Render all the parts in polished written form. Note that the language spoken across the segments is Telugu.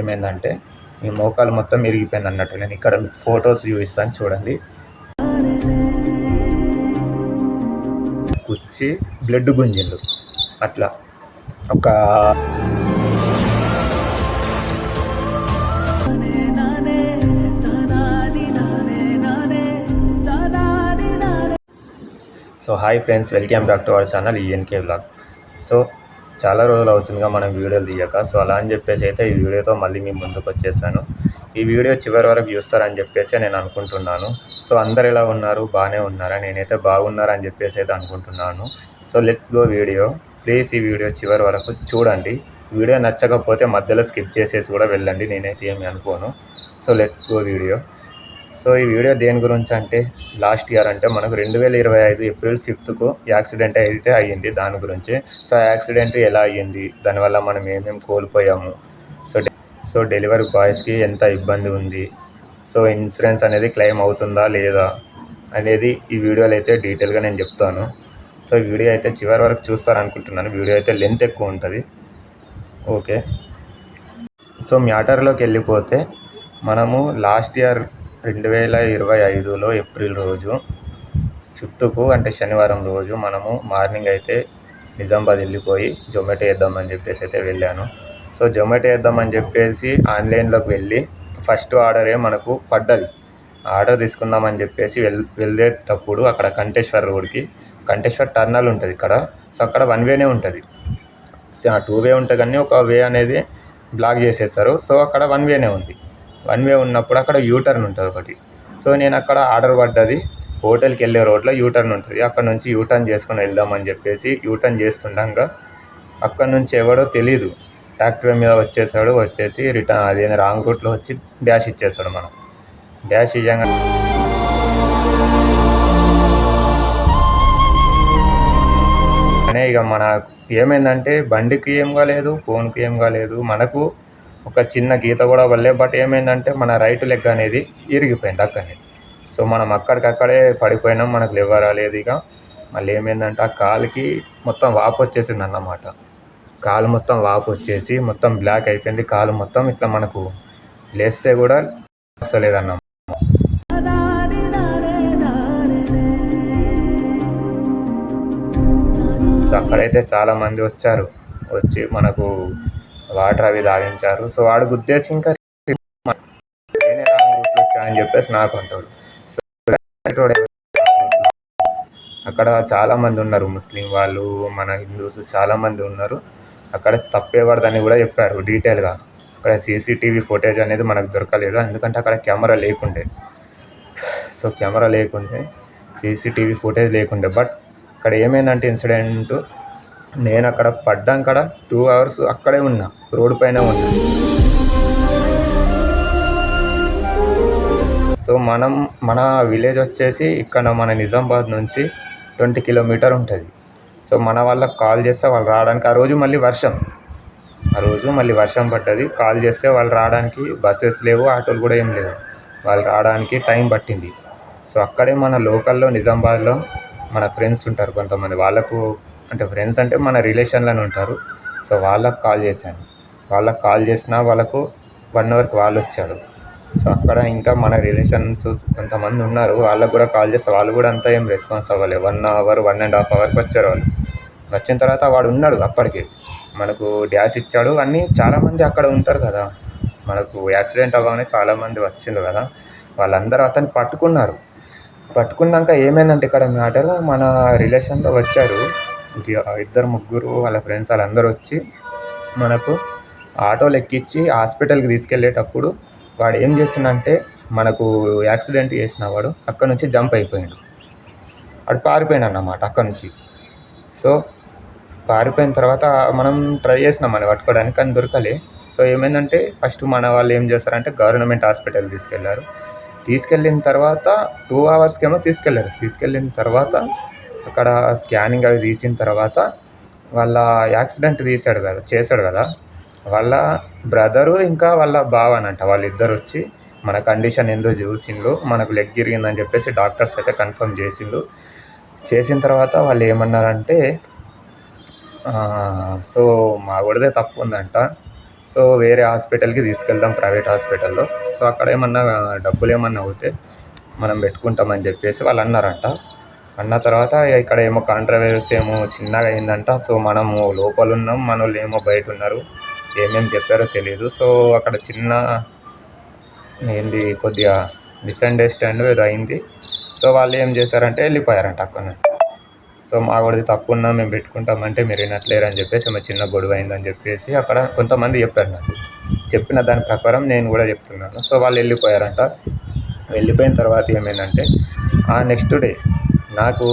ఏమైందంటే మీ మోకాలు మొత్తం ఇరిగిపోయింది అన్నట్టు. నేను ఇక్కడ మీకు ఫొటోస్ చూపిస్తాను చూడండి. కుచ్చి బ్లడ్ గుంజిండు అట్లా ఒక so hi friends, welcome back to our channel ENK vlogs. So చాలా రోజులు అవుతుందిగా మనం వీడియోలు తీయక. సో అలా అని చెప్పేసి అయితే ఈ వీడియోతో మళ్ళీ మీ ముందుకు వచ్చేసాను. ఈ వీడియో చివరి వరకు చూస్తారని చెప్పేసి నేను అనుకుంటున్నాను. సో అందరు ఎలా ఉన్నారు, బాగానే ఉన్నారా? నేనైతే బాగున్నారని చెప్పేసి అయితే అనుకుంటున్నాను. So let's go video. Please ఈ వీడియో చివరి వరకు చూడండి. వీడియో నచ్చకపోతే మధ్యలో స్కిప్ చేసేసి కూడా వెళ్ళండి, నేనైతే ఏమి అనుకోను. So let's go video. So ఈ వీడియో దేని గురించి అంటే, లాస్ట్ ఇయర్ అంటే మనకు 2025 ఏప్రిల్ 5కు యాక్సిడెంట్ అయితే అయ్యింది, దాని గురించి. సో యాక్సిడెంట్ ఎలా అయ్యింది, దానివల్ల మనం ఏమేమి కోల్పోయాము, సో డెలివరీ బాయ్స్కి ఎంత ఇబ్బంది ఉంది, సో ఇన్సూరెన్స్ అనేది క్లెయిమ్ అవుతుందా లేదా అనేది ఈ వీడియోలో అయితే డీటెయిల్గా నేను చెప్తాను. సో ఈ వీడియో అయితే చివరి వరకు చూస్తారనుకుంటున్నాను. వీడియో అయితే లెంత్ ఎక్కువ ఉంటుంది. ఓకే, సో మ్యాటర్లోకి వెళ్ళిపోతే, మనము లాస్ట్ ఇయర్ 2025లో ఏప్రిల్ రోజు 5కు అంటే శనివారం రోజు మనము మార్నింగ్ అయితే నిజామాబాద్ వెళ్ళిపోయి జొమాటో వేద్దామని చెప్పేసి అయితే వెళ్ళాను. సో జొమాటో వేద్దామని చెప్పేసి ఆన్లైన్లోకి వెళ్ళి ఫస్ట్ ఆర్డరే మనకు పడ్డది. ఆర్డర్ తీసుకుందామని చెప్పేసి వెళ్ళేటప్పుడు అక్కడ కంటేశ్వర్ రోడ్కి, కంటేశ్వర్ టర్నల్ ఉంటుంది ఇక్కడ. సో అక్కడ 1 వేనే ఉంటుంది. 2 వే ఉంటుంది కానీ ఒక వే అనేది బ్లాక్ చేసేస్తారు. సో అక్కడ 1 వేనే ఉంది. 1 వే ఉన్నప్పుడు అక్కడ యూటర్న్ ఉంటుంది ఒకటి. సో నేను అక్కడ ఆర్డర్ పడ్డది హోటల్కి వెళ్ళే రోడ్లో యూటర్న్ ఉంటుంది. అక్కడ నుంచి యూటర్న్ చేసుకొని వెళ్దామని చెప్పేసి యూటర్న్ చేస్తుండగా అక్కడ నుంచి ఎవడో తెలీదు యాక్టివా మీద వచ్చేసి రిటర్న్ అది రాంగ్ రూట్లో వచ్చి డాష్ ఇచ్చేస్తాడు. మనం డాష్ ఇయ్యంగా ఇక మన ఏమైందంటే బండికి ఏం కాలేదు, ఫోన్కి ఏం కాలేదు, మనకు ఒక చిన్న గీత కూడా వల్లే. బట్ ఏమైందంటే మన రైట్ లెగ్ అనేది ఇరిగిపోయింది అక్కడనే. సో మనం అక్కడికక్కడే పడిపోయినాం, మనకు లేవ రాలేదు. ఇక మళ్ళీ ఏమైందంటే ఆ కాలుకి మొత్తం వాపు వచ్చేసింది అన్నమాట. కాలు మొత్తం వాపు వచ్చేసి మొత్తం బ్లాక్ అయిపోయింది. కాలు మొత్తం ఇట్లా మనకు లేస్తే కూడా వస్తలేదన్నమాట. సో అక్కడైతే చాలామంది వచ్చి మనకు వాటర్ అవి తాగించారు. సో వాడు గుద్దేసి ఇంకా నేనే రాంగ్ రూట్లో వచ్చా అని చెప్పేసి నాకు అంటాడు. సో అక్కడ చాలామంది ఉన్నారు, ముస్లిం వాళ్ళు, మన హిందూస్ చాలామంది ఉన్నారు. అక్కడ తప్పేవాడదని కూడా చెప్పారు డీటెయిల్గా. అక్కడ సీసీటీవీ ఫుటేజ్ అనేది మనకు దొరకలేదు, ఎందుకంటే అక్కడ కెమెరా లేకుండే. సో కెమెరా లేకుండే, సీసీటీవీ ఫుటేజ్ లేకుండే. బట్ అక్కడ ఏమైందంటే ఇన్సిడెంట్, నేను అక్కడ పడ్డాక 2 అవర్స్ అక్కడే ఉన్నా, రోడ్డు పైన ఉన్నా. సో మన విలేజ్ వచ్చేసి ఇక్కడ మన నిజామాబాద్ నుంచి 20 కిలోమీటర్ ఉంటుంది. సో మన వాళ్ళకి కాల్ చేస్తే వాళ్ళు రావడానికి, ఆ రోజు మళ్ళీ వర్షం పడ్డది. కాల్ చేస్తే వాళ్ళు రావడానికి బస్సెస్ లేవు, ఆటోలు కూడా ఏం లేవు, వాళ్ళు రావడానికి టైం పట్టింది. సో అక్కడే మన లోకల్లో నిజామాబాద్లో మన ఫ్రెండ్స్ ఉంటారు కొంతమంది, వాళ్ళకు అంటే ఫ్రెండ్స్ అంటే మన రిలేషన్లోనే ఉంటారు. సో వాళ్ళకు కాల్ చేశాను. వాళ్ళకు కాల్ చేసినా వాళ్ళకు 1 అవర్కి వాళ్ళు వచ్చాడు. సో అక్కడ ఇంకా మన రిలేషన్స్ కొంతమంది ఉన్నారు, వాళ్ళకు కూడా కాల్ చేస్తే వాళ్ళు కూడా అంతా ఏం రెస్పాన్స్ అవ్వలేదు. 1 అవర్ 1.5 అవర్కి వచ్చారు వాళ్ళు. వచ్చిన తర్వాత వాడు ఉన్నాడు అప్పటికి, మనకు డ్యాష్ ఇచ్చాడు. అన్నీ చాలామంది అక్కడ ఉంటారు కదా, మనకు యాక్సిడెంట్ అవ్వగానే చాలామంది వచ్చిండ్రు కదా, వాళ్ళందరూ అతన్ని పట్టుకున్నాక ఏమైందంటే ఇక్కడ మ్యాటర్, మన రిలేషన్లో వచ్చారు 2-3 వాళ్ళ ఫ్రెండ్స్, వాళ్ళందరూ వచ్చి మనకు ఆటోలు ఎక్కించి హాస్పిటల్కి తీసుకెళ్ళేటప్పుడు వాడు ఏం చేసిందంటే, మనకు యాక్సిడెంట్ చేసిన వాడు అక్కడ నుంచి జంప్ అయిపోయాడు. వాడు పారిపోయాడు అన్నమాట అక్కడ నుంచి. సో పారిపోయిన తర్వాత మనం ట్రై చేసినాం అని పట్టుకోవడానికి, కానీ దొరకలే. సో ఏమైందంటే ఫస్ట్ మన వాళ్ళు ఏం చేస్తారంటే గవర్నమెంట్ హాస్పిటల్ తీసుకెళ్ళిన తర్వాత 2 అవర్స్కేమో తీసుకెళ్ళిన తర్వాత అక్కడ స్కానింగ్ అవి తీసిన తర్వాత వాళ్ళ యాక్సిడెంట్ చేశాడు కదా వాళ్ళ బ్రదరు ఇంకా వాళ్ళ బావనంట, వాళ్ళిద్దరు వచ్చి మన కండిషన్ ఏందో చూసిండు. మనకు లెగ్ ఇరిగిందని చెప్పేసి డాక్టర్స్ అయితే కన్ఫర్మ్ చేసిన తర్వాత వాళ్ళు ఏమన్నారంటే, సో మా వాడిదే తప్పు ఉందంట. సో సో వేరే హాస్పిటల్కి తీసుకెళ్దాం, ప్రైవేట్ హాస్పిటల్లో. సో అక్కడ ఏమన్నా డబ్బులు ఏమన్నా అవుతే మనం పెట్టుకుంటామని చెప్పేసి వాళ్ళు అన్నారంట. అన్న తర్వాత ఇక్కడ ఏమో కాంట్రవర్సీ ఏమో చిన్నగా అయిందంట. సో మనము లోపల ఉన్నాం, మన వాళ్ళు ఏమో బయట ఉన్నారు, ఏమేమి చెప్పారో తెలియదు. సో అక్కడ చిన్న కొద్దిగా మిస్అండర్స్టాండింగ్ ఏదో అయింది. సో వాళ్ళు ఏం చేశారంటే వెళ్ళిపోయారంట అక్కడ నుండి. సో మా వాడిది తప్పు ఉన్నా మేము పెట్టుకుంటామంటే మీరు వినట్లేరని చెప్పేసి మా చిన్న గొడవ అయిందని చెప్పేసి అక్కడ కొంతమంది చెప్పారు. నాకు చెప్పిన దాని ప్రకారం నేను కూడా చెప్తున్నాను. సో వాళ్ళు వెళ్ళిపోయారంట. వెళ్ళిపోయిన తర్వాత ఏమైందంటే నెక్స్ట్ డే నాకు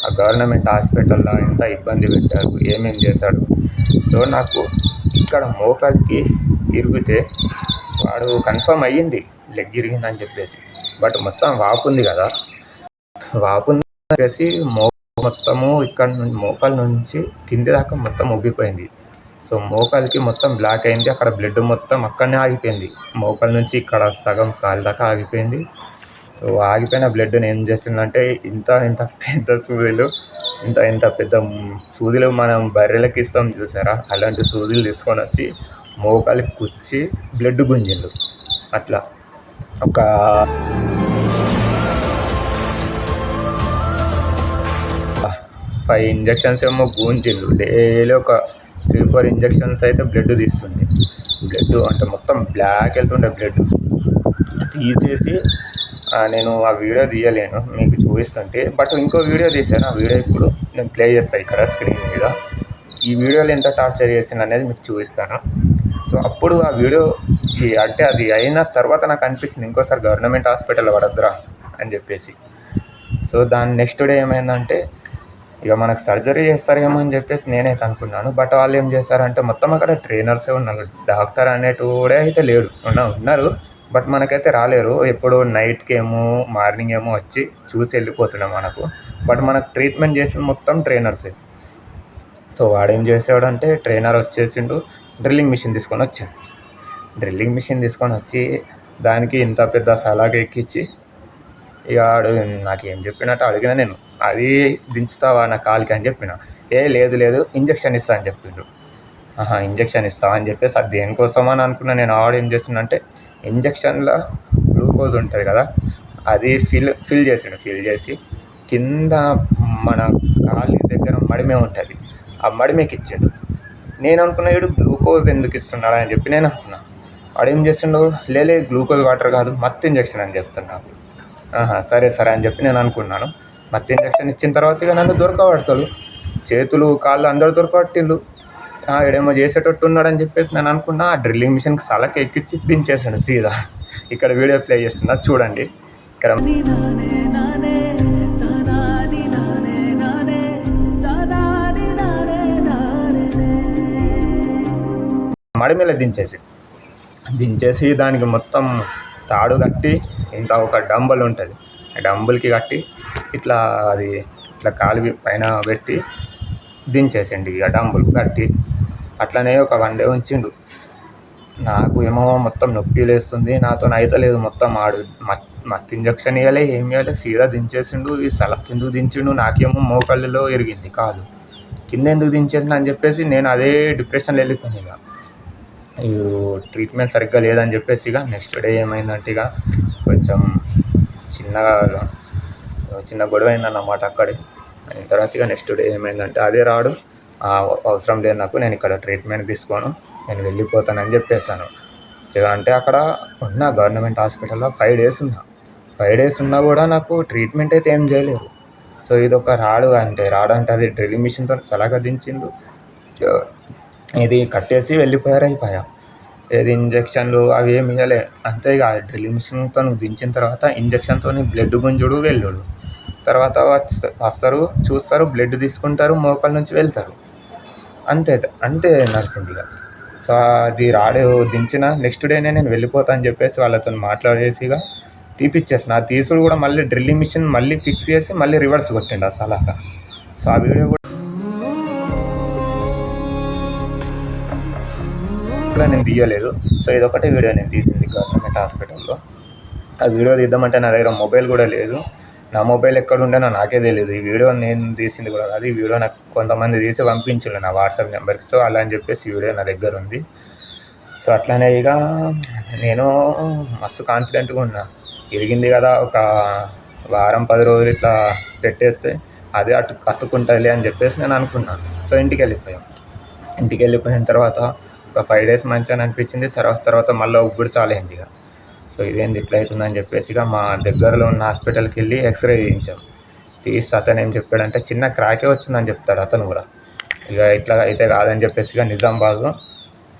ఆ గవర్నమెంట్ హాస్పిటల్లో ఎంత ఇబ్బంది పెట్టారు, ఏమేమి చేశాడు. సో నాకు ఇక్కడ మోకాలికి ఇరిగితే వాడు కన్ఫర్మ్ అయ్యింది లెగ్ ఇరిగిందని చెప్పేసి. బట్ మొత్తం వాపు ఉంది కదా, వాపు వచ్చేసి మొత్తము ఇక్కడ మోకాల నుంచి కింది దాకా మొత్తం ఉబ్బిపోయింది. సో మోకాలికి మొత్తం బ్లాక్ అయింది. అక్కడ బ్లడ్ మొత్తం అక్కడనే ఆగిపోయింది. మోకాల నుంచి ఇక్కడ సగం కాలు దాకా ఆగిపోయింది. సో ఆగిపోయిన బ్లడ్ని ఏం చేస్తుందంటే ఇంత పెద్ద సూదులు, ఇంత పెద్ద సూదులు మనం బర్రెలకి ఇస్తాం చూసారా, అలాంటి సూదులు తీసుకొని వచ్చి మోకాలికి కుచ్చి బ్లడ్ గుంజిండు. అట్లా ఒక 5 ఇంజక్షన్స్ ఏమో గుంజిండు. డైలీ ఒక 3-4 ఇంజక్షన్స్ అయితే బ్లడ్ తీస్తుంది. బ్లడ్ అంటే మొత్తం బ్లాక్ వెళ్తుండే బ్లడ్ తీసేసి నేను ఆ వీడియో తీయలేను, మీకు చూపిస్తుంటే. బట్ ఇంకో వీడియో తీసాను. ఆ వీడియో ఇప్పుడు నేను ప్లే చేస్తాను ఇక్కడ స్క్రీన్ మీద. ఈ వీడియోలో ఎంత టార్చర్ చేసింది అనేది మీకు చూపిస్తాను. సో అప్పుడు ఆ వీడియో అంటే అది అయిన తర్వాత నాకు అనిపించింది ఇంకోసారి గవర్నమెంట్ హాస్పిటల్ పడద్దురా అని చెప్పేసి. సో దాని నెక్స్ట్ డే ఏమైందంటే ఇక మనకు సర్జరీ చేస్తారేమో అని చెప్పేసి నేనైతే అనుకున్నాను. బట్ వాళ్ళు ఏం చేశారంటే మొత్తం అక్కడ ట్రైనర్సే ఉన్నారు, డాక్టర్ అనేటోడే అయితే లేడు. ఉన్నారు బట్ మనకైతే రాలేరు. ఎప్పుడు నైట్కి ఏమో మార్నింగ్ ఏమో వచ్చి చూసి వెళ్ళిపోతున్నాం మనకు. బట్ మనకు ట్రీట్మెంట్ చేసింది మొత్తం ట్రైనర్సే. సో వాడేం చేసాడంటే ట్రైనర్ వచ్చేసిండు, డ్రిల్లింగ్ మిషన్ తీసుకొని వచ్చాడు. డ్రిల్లింగ్ మిషన్ తీసుకొని వచ్చి దానికి ఇంత పెద్ద సలాగా ఎక్కించి ఇక నాకేం చెప్పినట్టు అడిగిన నేను, అది దించుతావా నా కాలికి అని చెప్పిన. లేదు ఇంజక్షన్ ఇస్తా అని చెప్పిండు. ఇంజక్షన్ ఇస్తావా అని చెప్పేసి అది దేనికోసం అని అనుకున్నా నేను. ఏం చేస్తుందంటే ఇంజక్షన్లో గ్లూకోజ్ ఉంటుంది కదా, అది ఫిల్ చేసి కింద మన కాలి దగ్గర మడిమే ఉంటుంది, ఆ మడిమేకి ఇచ్చిండు. నేను అనుకున్నా వీడు గ్లూకోజ్ ఎందుకు ఇస్తున్నాడు అని చెప్పి నేను అనుకున్నా. వాడేం చేస్తుండో గ్లూకోజ్ వాటర్ కాదు మత్తు ఇంజక్షన్ అని చెప్తున్నాడు. సరే అని చెప్పి నేను అనుకున్నాను. మత్తు ఇంజక్షన్ ఇచ్చిన తర్వాత ఇక నన్ను దొరకబడతాడు, చేతులు కాళ్ళు అందరూ దొరకబట్టిండు. ఈడేమో చేసేటట్టు ఉన్నాడని చెప్పేసి నేను అనుకున్నా. ఆ డ్రిల్లింగ్ మిషన్కి సలకి ఎక్కించి దించేసాను సీదా. ఇక్కడ వీడియో ప్లే చేస్తున్నా చూడండి. ఇక్కడ మడి మీద దించేసి దానికి మొత్తం తాడు కట్టి ఇంత ఒక డంబల్ ఉంటుంది, డంబుల్కి కట్టి ఇట్లా కాలు పైన పెట్టి దించేసిండు. ఇక డంబుల్ కట్టి అట్లనే ఒక 1 day ఉంచిండు. నాకు ఏమో మొత్తం నొప్పి లేస్తుంది, నాతో అయితలేదు. మొత్తం మత్తు ఇంజక్షన్ ఇవ్వలే, ఏమి ఇవ్వలే, సీదా దించేసిండు. ఈ సల కిందకు దించిండు. నాకేమో మోకాళ్ళలో ఇరిగింది కాలు, కింద ఎందుకు దించేసిండు అని చెప్పేసి నేను అదే డిప్రెషన్లో వెళ్ళిపోయాను. ఇక ట్రీట్మెంట్ సరిగ్గా లేదని చెప్పేసి ఇక నెక్స్ట్ డే ఏమైందంటే ఇక కొంచెం చిన్న గొడవ అయిందన్నమాట అక్కడే. అయిన తర్వాత ఇక నెక్స్ట్ డే ఏమైందంటే అదే రాడు, అవసరం లేదు నాకు, నేను ఇక్కడ ట్రీట్మెంట్ తీసుకోను, నేను వెళ్ళిపోతానని చెప్పేస్తాను. అంటే అక్కడ ఉన్న గవర్నమెంట్ హాస్పిటల్లో 5 days ఉన్నా. 5 days ఉన్నా కూడా నాకు ట్రీట్మెంట్ అయితే ఏం చేయలేరు. సో ఇది ఒక రాడు అంటే అది డ్రిల్లింగ్ మిషన్తో సలగా దించిండు, ఇది కట్టేసి అయిపోయా. ఏది ఇంజక్షన్లు అవి ఏమి ఇవ్వలే. అంతే ఇక డ్రిల్లింగ్ మిషన్తో దించిన తర్వాత ఇంజక్షన్తో బ్లడ్ గుంజుడు వెళ్ళుడు. తర్వాత వస్తారు, చూస్తారు, బ్లడ్ తీసుకుంటారు, మోకాల నుంచి వెళ్తారు. అంతే నర్సింగ్ ఇక. సో అది దించిన నెక్స్ట్ డేనే నేను వెళ్ళిపోతా అని చెప్పేసి వాళ్ళతో మాట్లాడేసి ఇక తీపిచ్చేసిన. ఆ తీసుడు కూడా మళ్ళీ డ్రిల్లింగ్ మిషన్ మళ్ళీ ఫిక్స్ చేసి మళ్ళీ రివర్స్ కొట్టిండు అసలు. సో ఆ వీడియో కూడా నేను తీయలేదు. సో ఇదొకటే వీడియో నేను తీసింది గవర్నమెంట్ హాస్పిటల్లో. ఆ వీడియో తీద్దామంటే నా దగ్గర మొబైల్ కూడా లేదు. నా మొబైల్ ఎక్కడ ఉండేనో నాకే తెలియదు. ఈ వీడియో నేను తీసింది కూడా కాదు. ఈ వీడియో నాకు కొంతమంది తీసి పంపించారు నా వాట్సాప్ నెంబర్కి. సో అలా అని చెప్పేసి ఈ వీడియో నా దగ్గర ఉంది. సో అట్లనే ఇక నేను మస్తు కాన్ఫిడెంట్గా ఉన్నా, ఇరిగింది కదా ఒక వారం 10 రోజులు ఇట్లా పెట్టేస్తే అదే అతుక్కుంటుందిలే అని చెప్పేసి నేను అనుకున్నాను. సో ఇంటికి వెళ్ళిపోయిన తర్వాత ఒక 5 డేస్ మంచిగా అనిపించింది. తర్వాత మళ్ళీ ఉబ్బుడు చాలైంది ఇక. సో ఇదేంది ఇట్లా అవుతుందని చెప్పేసి ఇక మా దగ్గరలో ఉన్న హాస్పిటల్కి వెళ్ళి ఎక్స్రే తీయించాం. తీస్తే అతను ఏం చెప్పాడంటే చిన్న క్రాకే వచ్చిందని చెప్తాడు అతను కూడా. ఇక ఇట్లా అయితే కాదని చెప్పేసి ఇక నిజామాబాద్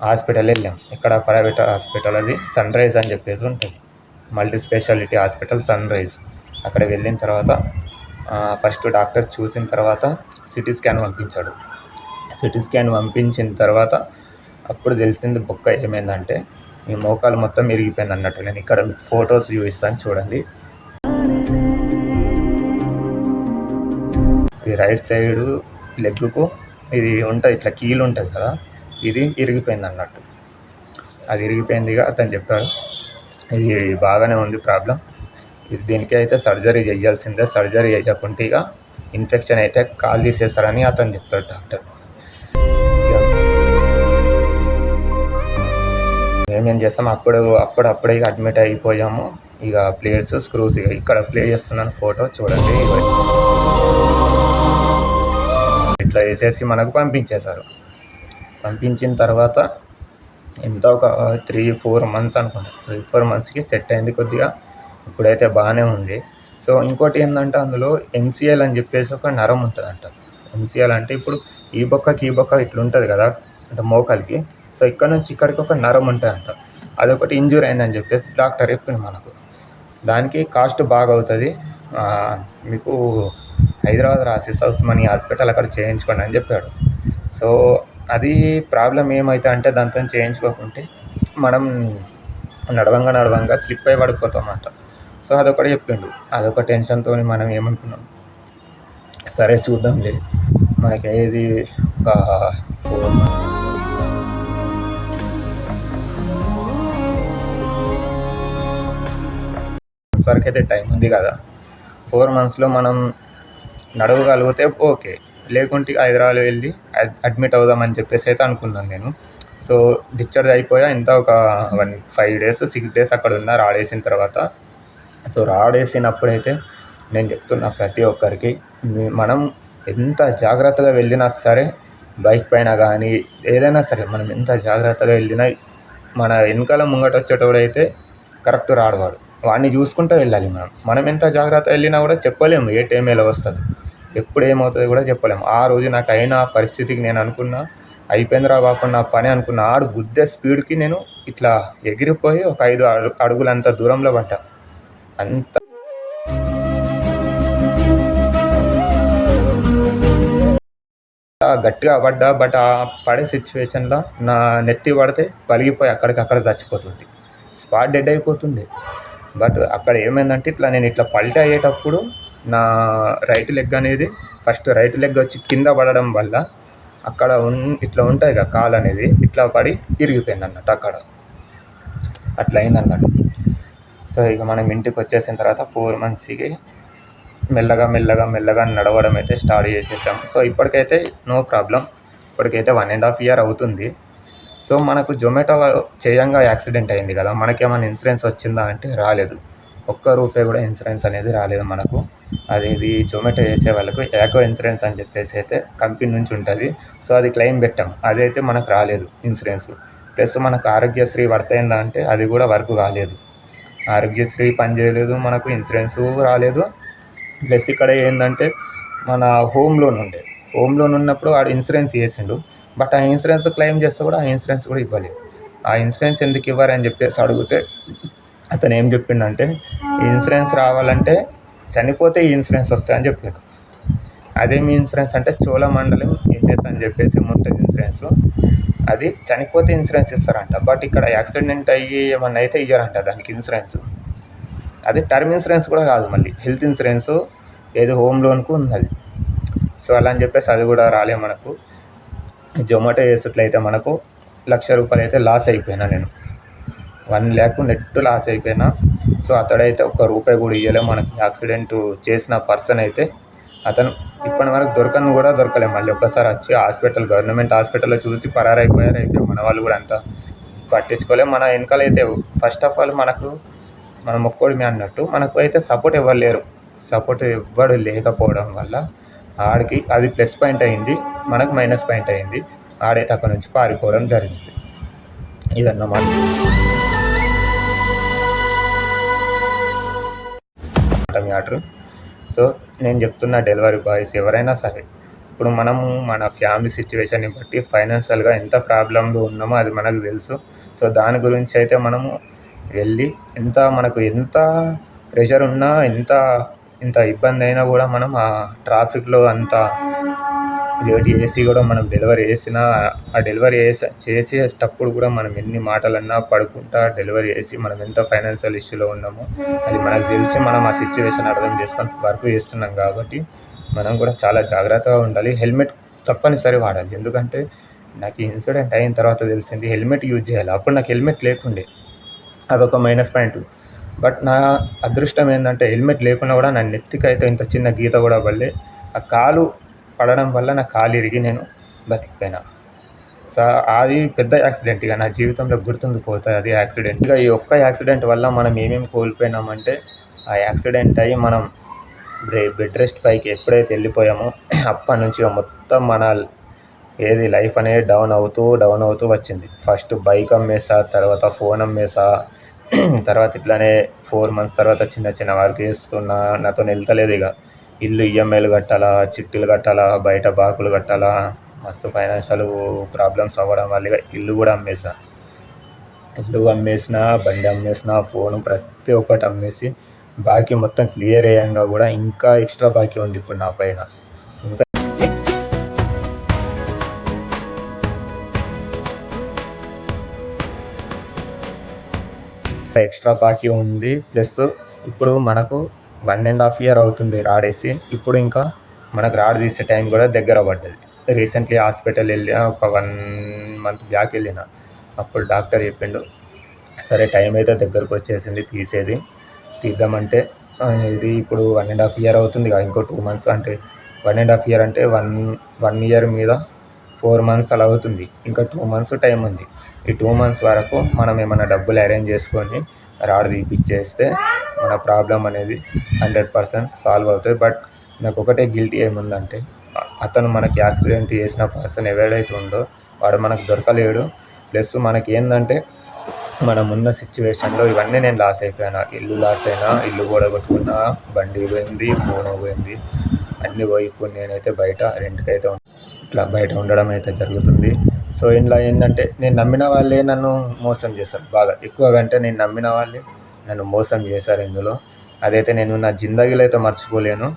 హాస్పిటల్ వెళ్ళాం. ఇక్కడ ప్రైవేట్ హాస్పిటల్, అది సన్ రైజ్ అని చెప్పేసి ఉంటుంది, multi speciality hospital Sunrise. అక్కడ వెళ్ళిన తర్వాత ఫస్ట్ డాక్టర్ చూసిన తర్వాత సిటీ స్కాన్ పంపించాడు. సిటీ స్కాన్ పంపించిన తర్వాత అప్పుడు తెలిసింది బొక్క ఏమైందంటే మీ మోకాలు మొత్తం ఇరిగిపోయింది అన్నట్టు. నేను ఇక్కడ మీకు ఫొటోస్ చూపిస్తాను చూడండి. ఇది రైట్ సైడు లెగ్కు ఇది ఉంటుంది, ఇట్లా కీలు ఉంటుంది కదా, ఇది ఇరిగిపోయింది అన్నట్టు. అది ఇరిగిపోయిందిగా అతను చెప్పాడు. ఇది బాగానే ఉంది ప్రాబ్లం, ఇది దీనికి అయితే సర్జరీ చేయాల్సిందే, సర్జరీ చేయకుంటే ఇక ఇన్ఫెక్షన్ అయితే కాల్ తీసేస్తారని అతను చెప్తాడు డాక్టర్. ఏమేం చేస్తాం అప్పుడప్పుడే ఇక అడ్మిట్ అయిపోయాము. ఇక ప్లేట్స్ స్క్రూస్ ఇక ఇక్కడ ప్లే చేస్తున్నాను ఫోటో చూడండి. ఇట్లా వేసేసి మనకు పంపించేశారు. పంపించిన తర్వాత ఎంత ఒక 3-4 మంత్స్ అనుకున్నాను. 3-4 మంత్స్కి సెట్ అయింది కొద్దిగా, ఇప్పుడైతే బాగానే ఉంది. సో ఇంకోటి ఏంటంటే అందులో ఎంసీఎల్ అని చెప్పేసి ఒక నరం ఉంటుందంట. ఎంసీఎల్ అంటే ఇప్పుడు ఈ బొక్క ఇట్లా ఉంటుంది కదా, అంటే మోకాలికి. సో ఇక్కడ నుంచి ఇక్కడికి ఒక నరం ఉంటుందంట, అదొకటి ఇంజూర్ అయిందని చెప్పేసి డాక్టర్ చెప్పింది మనకు. దానికి కాస్ట్ బాగా అవుతుంది, మీకు హైదరాబాద్ రాసిస్తా ఉస్మానియా హాస్పిటల్ అక్కడ చేయించుకోండి అని చెప్పాడు. సో అది ప్రాబ్లం ఏమైతే అంటే దాంతో చేయించుకోకుంటే మనం నడవంగా స్లిప్ అయి పడిపోతామంట. సో అదొకటి చెప్పిండు. అదొక టెన్షన్తో మనం ఏమనుకున్నాం, సరే చూద్దాంలే మనకి ఏది ఒక 4 మంత్స్ వరకు అయితే టైం ఉంది కదా, 4 మంత్స్లో మనం నడవగలిగితే ఓకే, లేకుంటే హైదరాబాద్ వెళ్ళి అడ్మిట్ అవుదామని చెప్పేసి అయితే అనుకున్నాను నేను. సో డిశ్చార్జ్ అయిపోయా, ఇంత ఒక 5 డేస్ 6 డేస్ అక్కడ ఉన్నా రాడేసిన తర్వాత. సో రాడేసినప్పుడైతే నేను చెప్తున్నా ప్రతి ఒక్కరికి, మనం ఎంత జాగ్రత్తగా వెళ్ళినా సరే, బైక్ పైన కానీ ఏదైనా సరే మనం ఎంత జాగ్రత్తగా వెళ్ళినా మన వెనకాల ముంగట వచ్చేటోడైతే కరెక్ట్ రాడు, వాడిని చూసుకుంటూ వెళ్ళాలి. మనం ఎంత జాగ్రత్త వెళ్ళినా కూడా చెప్పలేము ఏ టైం ఎలా వస్తుంది, ఎప్పుడు ఏమవుతుంది కూడా చెప్పలేము. ఆ రోజు నాకు అయిన పరిస్థితికి నేను అనుకున్నా అయిపోయిందిరా బాబు నా పని అనుకున్నా. ఆడు గుద్దే స్పీడ్కి నేను ఇట్లా ఎగిరిపోయి ఒక 5 అడుగులంత దూరంలో పడ్డా. అంత గట్టిగా పడ్డా, బట్ ఆ పడే సిచ్యువేషన్లో నా నెత్తి పడితే పలిగిపోయి అక్కడికక్కడ చచ్చిపోతుంది, స్పాట్ డెడ్ అయిపోతుంది. బట్ అక్కడ ఏమైందంటే ఇట్లా నేను ఇట్లా పల్టీ అయ్యేటప్పుడు నా రైట్ లెగ్ అనేది ఫస్ట్ రైట్ లెగ్ వచ్చి కింద పడడం వల్ల అక్కడ ఇట్లా ఉంటుంది కదా కాలు అనేది, ఇట్లా పడి ఇరిగిపోయింది అన్నట్టు, అక్కడ అట్లా అయిందన్నట్టు. సో ఇక మనం ఇంటికి వచ్చేసిన తర్వాత 4 మంత్స్కి మెల్లగా నడవడం అయితే స్టార్ట్ చేసేసాం. సో ఇప్పటికైతే నో ప్రాబ్లం, ఇప్పటికైతే 1.5 year అవుతుంది. సో మనకు జొమాటో చేయంగా యాక్సిడెంట్ అయింది కదా, మనకేమైనా ఇన్సూరెన్స్ వచ్చిందా అంటే రాలేదు, ₹1 కూడా ఇన్సూరెన్స్ అనేది రాలేదు మనకు. అది జొమాటో చేసే వాళ్ళకు ఏకో ఇన్సూరెన్స్ అని చెప్పేసి అయితే కంపెనీ నుంచి ఉంటుంది. సో అది క్లెయిమ్ పెట్టాం, అదైతే మనకు రాలేదు ఇన్సూరెన్స్. ప్లస్ మనకు ఆరోగ్యశ్రీ వర్క్ అయిందా అంటే అది కూడా వర్క్ కాలేదు, ఆరోగ్యశ్రీ పనిచేయలేదు, మనకు ఇన్సూరెన్స్ రాలేదు. ప్లస్ ఇక్కడ ఏంటంటే మన హోమ్ లోన్ ఉన్నప్పుడు వాడు ఇన్సూరెన్స్ చేసిండు, బట్ ఆ ఇన్సూరెన్స్ క్లెయిమ్ చేస్తే కూడా ఆ ఇన్సూరెన్స్ కూడా ఇవ్వలేదు. ఆ ఇన్సూరెన్స్ ఎందుకు ఇవ్వరని చెప్పేసి అడిగితే అతను ఏం చెప్పిండంటే ఈ ఇన్సూరెన్స్ రావాలంటే చనిపోతే ఈ ఇన్సూరెన్స్ వస్తాయని చెప్పాడు. అదేమి ఇన్సూరెన్స్ అంటే చోళమండలం ఇండస్ అని చెప్పేసి ఉంటుంది ఇన్సూరెన్స్, అది చనిపోతే ఇన్సూరెన్స్ ఇస్తారంట. బట్ ఇక్కడ యాక్సిడెంట్ అయ్యి ఏమన్నా అయితే ఇయ్యారంట దానికి ఇన్సూరెన్స్. అది టర్మ్ ఇన్సూరెన్స్ కూడా కాదు, మళ్ళీ హెల్త్ ఇన్సూరెన్స్ ఏదో హోమ్ లోన్కు ఉన్నది. సో అలా అని చెప్పేసి అది కూడా రాలే మనకు. జొమాటో చేసేట్లయితే మనకు ₹1,00,000 అయితే లాస్ అయిపోయినా, నేను 1 lakh నెట్ లాస్ అయిపోయినా. సో అతడైతే ₹1 కూడా ఇవ్వలే మనకి. యాక్సిడెంట్ చేసిన పర్సన్ అయితే అతను ఇప్పటి వరకు దొరకలే. మళ్ళీ ఒక్కసారి వచ్చి గవర్నమెంట్ హాస్పిటల్లో చూసి పరారైపోయారు. మన వాళ్ళు కూడా అంతా పట్టించుకోలే. మన వెనకాలైతే ఫస్ట్ ఆఫ్ ఆల్ మనం ఒక్కడిమే అన్నట్టు మనకు అయితే సపోర్ట్ ఎవరు లేరు. సపోర్ట్ ఎవ్వడు లేకపోవడం వల్ల ఆడికి అది ప్లస్ పాయింట్ అయింది, మనకు మైనస్ పాయింట్ అయింది. ఆడైతే అక్కడ నుంచి పారిపోవడం జరిగింది. ఇదన్నమాట మ్యాటర్. సో నేను చెప్తున్న డెలివరీ బాయ్స్ ఎవరైనా సరే, ఇప్పుడు మనము మన ఫ్యామిలీ సిచ్యువేషన్ని బట్టి ఫైనాన్షియల్గా ఎంత ప్రాబ్లంలో ఉన్నామో అది మనకు తెలుసు. సో దాని గురించి అయితే మనము వెళ్ళి మనకు ఎంత ప్రెషర్ ఉన్నా, ఎంత ఇబ్బంది అయినా కూడా మనం ఆ ట్రాఫిక్లో అంత వెయిట్ చేసి కూడా మనం డెలివరీ చేసినా, ఆ డెలివరీ చేసేటప్పుడు కూడా మనం ఎన్ని మాటలన్నా పడుకుంటా డెలివరీ చేసి మనం ఎంత ఫైనాన్షియల్ ఇష్యూలో ఉన్నామో అది మనకు తెలిసి మనం ఆ సిచ్యువేషన్ అర్థం చేసుకొని వర్క్ చేస్తున్నాం కాబట్టి మనం కూడా చాలా జాగ్రత్తగా ఉండాలి. హెల్మెట్ తప్పనిసరి వాడాలి. ఎందుకంటే నాకు ఈ ఇన్సిడెంట్ అయిన తర్వాత తెలిసింది హెల్మెట్ యూజ్ చేయాలి. అప్పుడు నాకు హెల్మెట్ లేకుండే, అదొక మైనస్ పాయింట్. బట్ నా అదృష్టం ఏంటంటే హెల్మెట్ లేకున్నా కూడా నా నెత్తికైతే ఇంత చిన్న గీత కూడా పడలే. ఆ కాలు పడడం వల్ల నా కాలు ఇరిగి నేను బతికిపోయినా. సో అది పెద్ద యాక్సిడెంట్, ఇక నా జీవితంలో గుర్తుండిపోతుంది అది యాక్సిడెంట్. ఇక ఈ ఒక్క యాక్సిడెంట్ వల్ల మనం ఏమేమి కోల్పోయినామంటే, ఆ యాక్సిడెంట్ అయ్యి మనం బెడ్ రెస్ట్ పైకి ఎప్పుడైతే వెళ్ళిపోయామో అప్పటి నుంచి మొత్తం మన లైఫ్ అనేది డౌన్ అవుతూ వచ్చింది. ఫస్ట్ బైక్ అమ్మేసా, తర్వాత ఫోన్ అమ్మేసా, తర్వాత ఇట్లానే 4 months తర్వాత చిన్న వర్క్ చేస్తున్నా. నాతో వెళ్తలేదు. ఇక ఇల్లు ఈఎంఐలు కట్టాలా, చిట్టీలు కట్టాలా, బయట బాకులు కట్టాలా, మస్తు ఫైనాన్షియల్ ప్రాబ్లమ్స్ అవ్వడం వల్ల ఇక ఇల్లు కూడా అమ్మేసిన, బండి అమ్మేసిన, ఫోను ప్రతి ఒక్కటి అమ్మేసి బాకీ మొత్తం క్లియర్ అయ్యాక కూడా ఇంకా ఎక్స్ట్రా బాకీ ఉంది ఇప్పుడు నా పైన. ఎక్స్ట్రా బాకీ ఉంది. ప్లస్ ఇప్పుడు మనకు 1.5 year అవుతుంది రాడేసి. ఇప్పుడు ఇంకా మనకు రాడ్ తీసే టైం కూడా దగ్గర పడ్డది. రీసెంట్లీ హాస్పిటల్ వెళ్ళిన, ఒక 1 month బ్యాక్ వెళ్ళిన. అప్పుడు డాక్టర్ చెప్పిండు, సరే టైం అయితే దగ్గరకు వచ్చేసింది, తీద్దామంటే ఇది ఇప్పుడు 1.5 year అవుతుంది కదా, ఇంకో 2 months అంటే 1.5 year అంటే 1 year మీద 4 months అలా అవుతుంది. ఇంకా 2 months టైం ఉంది. ఈ 2 months వరకు మనం ఏమైనా డబ్బులు అరేంజ్ చేసుకొని రాడ్ తీపిచ్చేస్తే మన ప్రాబ్లం అనేది 100% సాల్వ్ అవుతుంది. బట్ నాకు ఒకటే గిల్టీ ఏముందంటే, అతను మనకి యాక్సిడెంట్ చేసిన పర్సన్ ఎవరైతే ఉందో వాడు మనకు దొరకలేడు. ప్లస్ మనకి ఏంటంటే మనం ఉన్న సిచ్యువేషన్లో ఇవన్నీ నేను లాస్ అయిపోయాను. ఇల్లు లాస్ అయినా, ఇల్లు కూడగొట్టుకున్నా, బండి పోయింది, ఫోన్ పోయింది, అన్నీ పోయి ఇప్పుడు నేనైతే బయట రెంట్కైతే ఇట్లా బయట ఉండడం అయితే జరుగుతుంది. సో ఇంట్లో ఏంటంటే నేను నమ్మిన వాళ్ళే నన్ను మోసం చేశారు. బాగా ఎక్కువగా అంటే నేను నమ్మిన వాళ్ళే నన్ను మోసం చేశారు ఇందులో. అదైతే నేను నా జిందగీలో అయితే మర్చిపోలేను.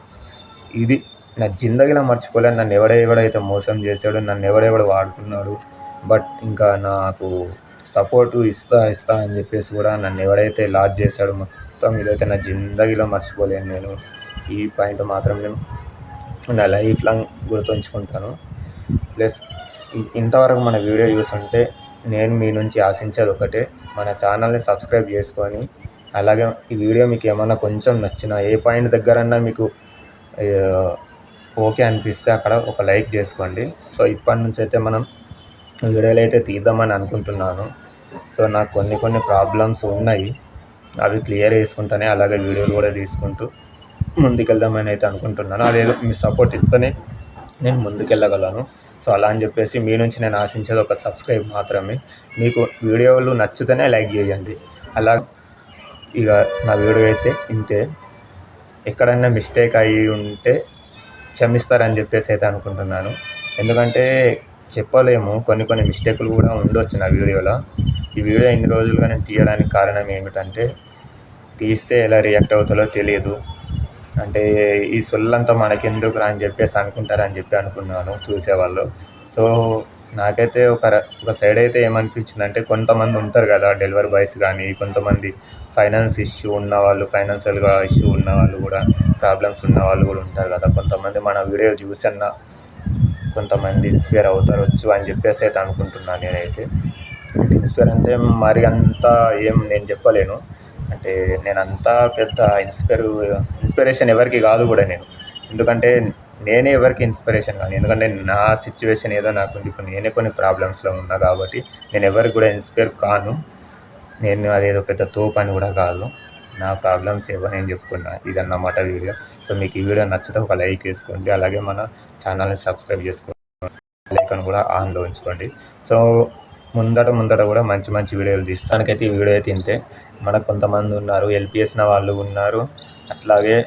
ఇది నా జిందగీలో మర్చిపోలేను. నన్ను ఎవడైతే మోసం చేశాడు, నన్ను ఎవడెవడు వాడుకున్నాడు. బట్ ఇంకా నాకు సపోర్టు ఇస్తా అని చెప్పేసి కూడా నన్ను ఎవడైతే లాస్ చేశాడో మొత్తం ఇదైతే నా జిందగీలో మర్చిపోలేను నేను. ఈ పాయింట్ మాత్రం నేను నా లైఫ్ లాంగ్ గుర్తుంచుకుంటాను. ప్లస్ ఇంతవరకు మన వీడియో చూస్తుంటే నేను మీ నుంచి ఆశించేది ఒకటే, మన ఛానల్ని సబ్స్క్రైబ్ చేసుకొని, అలాగే ఈ వీడియో మీకు ఏమన్నా కొంచెం నచ్చినా, ఏ పాయింట్ దగ్గరన్నా మీకు ఓకే అనిపిస్తే అక్కడ ఒక లైక్ చేసుకోండి. సో ఇప్పటి నుంచి అయితే మనం వీడియోలు అయితే తీద్దామని అనుకుంటున్నాను. సో నాకు కొన్ని ప్రాబ్లమ్స్ ఉన్నాయి, అవి క్లియర్ చేసుకుంటానే అలాగే వీడియోలు కూడా తీసుకుంటూ ముందుకెళ్దామని అయితే అనుకుంటున్నాను. అదేదో మీ సపోర్ట్ ఇస్తేనే నేను ముందుకెళ్ళగలను. సో అలా అని చెప్పేసి మీ నుంచి నేను ఆశించేది ఒక సబ్స్క్రైబ్ మాత్రమే. మీకు వీడియోలు నచ్చితేనే లైక్ చేయండి. అలా ఇక నా వీడియో అయితే ఇంతే. ఎక్కడైనా మిస్టేక్ అయ్యి ఉంటే క్షమిస్తారని చెప్పేసి అయితే అనుకుంటున్నాను. ఎందుకంటే చెప్పలేము, కొన్ని మిస్టేకులు కూడా ఉండొచ్చు నా వీడియోలో. ఈ వీడియో ఇన్ని రోజులుగా నేను తీయడానికి కారణం ఏమిటంటే, తీస్తే ఎలా రియాక్ట్ అవుతారో తెలియదు. అంటే ఈ సొల్లంతా మనకెందుకు అని చెప్పేసి అనుకుంటారని అనుకున్నాను చూసేవాళ్ళు. సో నాకైతే ఒక సైడ్ అయితే ఏమనిపించిందంటే, కొంతమంది ఉంటారు కదా డెలివరీ బాయ్స్ కానీ, కొంతమంది ఫైనాన్షియల్గా ఇష్యూ ఉన్న వాళ్ళు కూడా, ప్రాబ్లమ్స్ ఉన్న వాళ్ళు కూడా ఉంటారు కదా. కొంతమంది మన వీడియో చూసన్నా కొంతమంది ఇన్స్పైర్ అవుతారొచ్చు అని చెప్పేసి అయితే అనుకుంటున్నాను నేనైతే. అంటే ఇన్స్పైర్ అంటే మరి అంతా ఏం నేను చెప్పలేను. అంటే నేను అంతా పెద్ద ఇన్స్పిరేషన్ ఎవరికి కాదు కూడా నేను. ఎందుకంటే నేనే ఎవరికి ఇన్స్పిరేషన్ కాను. ఎందుకంటే నా సిచ్యువేషన్ ఏదో నాకుంది. ఇప్పుడు నేనే కొన్ని ప్రాబ్లమ్స్లో ఉన్నా కాబట్టి నేను ఎవరికి కూడా ఇన్స్పైర్ కాను. నేను అదేదో పెద్ద తోపు అని కూడా కాదు. నా ప్రాబ్లమ్స్ ఏవో నేను చెప్పుకున్నా. ఇదన్నమాట వీడియో. సో మీకు ఈ వీడియో నచ్చితే ఒక లైక్ వేసుకోండి. అలాగే మన ఛానల్ని సబ్స్క్రైబ్ చేసుకోండి. లైకన్ కూడా ఆన్లో ఉంచుకోండి. సో ముందట కూడా మంచి మంచి వీడియోలు తీస్తానికైతే ఈ వీడియో అయితే ఇంతే. మనకు కొంతమంది ఉన్నారు, హెల్ప్ చేసిన వాళ్ళు ఉన్నారు. అట్లాగే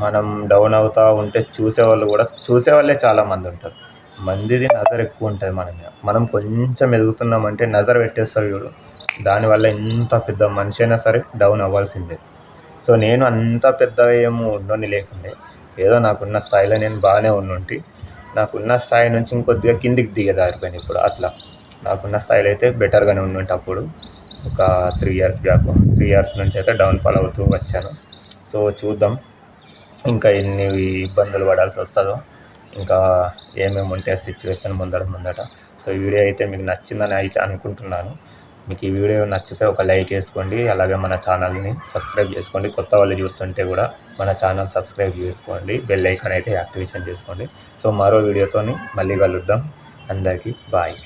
మనం డౌన్ అవుతూ ఉంటే చూసేవాళ్ళే చాలామంది ఉంటారు. మందిది నజర్ ఎక్కువ ఉంటుంది మన మీద. మనం కొంచెం ఎదుగుతున్నామంటే నజర్ పెట్టేస్తారు చూడు. దానివల్ల ఎంత పెద్ద మనిషి అయినా సరే డౌన్ అవ్వాల్సిందే. సో నేను అంత పెద్దగా ఏమో ఉన్నోని లేకుండే, ఏదో నాకున్న స్థాయిలో నేను బాగానే ఉన్నుంటి. నాకున్న స్థాయి నుంచి ఇంకొద్దిగా కిందికి దిగజారిపోయాను ఇప్పుడు. అట్లా నాకున్న స్థాయిలో అయితే బెటర్గానే ఉండుంటే అప్పుడు ఒక 3 ఇయర్స్ బ్యాక్. 3 ఇయర్స్ నుంచి అయితే డౌన్ఫాల్ అవుతూ వచ్చాను. సో చూద్దాం ఇంకా ఎన్ని ఇబ్బందులు పడాల్సి వస్తుందో, ఇంకా ఏమేమి ఉంటే సిచ్యువేషన్ ముందట. సో ఈ వీడియో అయితే మీకు నచ్చిందని అయితే అనుకుంటున్నాను. మీకు ఈ వీడియో నచ్చితే ఒక లైక్ వేసుకోండి. అలాగే మన ఛానల్ని సబ్స్క్రైబ్ చేసుకోండి. కొత్త వాళ్ళు చూస్తుంటే కూడా మన ఛానల్ సబ్స్క్రైబ్ చేసుకోండి. బెల్ ఐకాన్ అయితే యాక్టివేషన్ చేసుకోండి. సో మరో వీడియోతోని మళ్ళీ కలుద్దాం. అందరికీ బాయ్.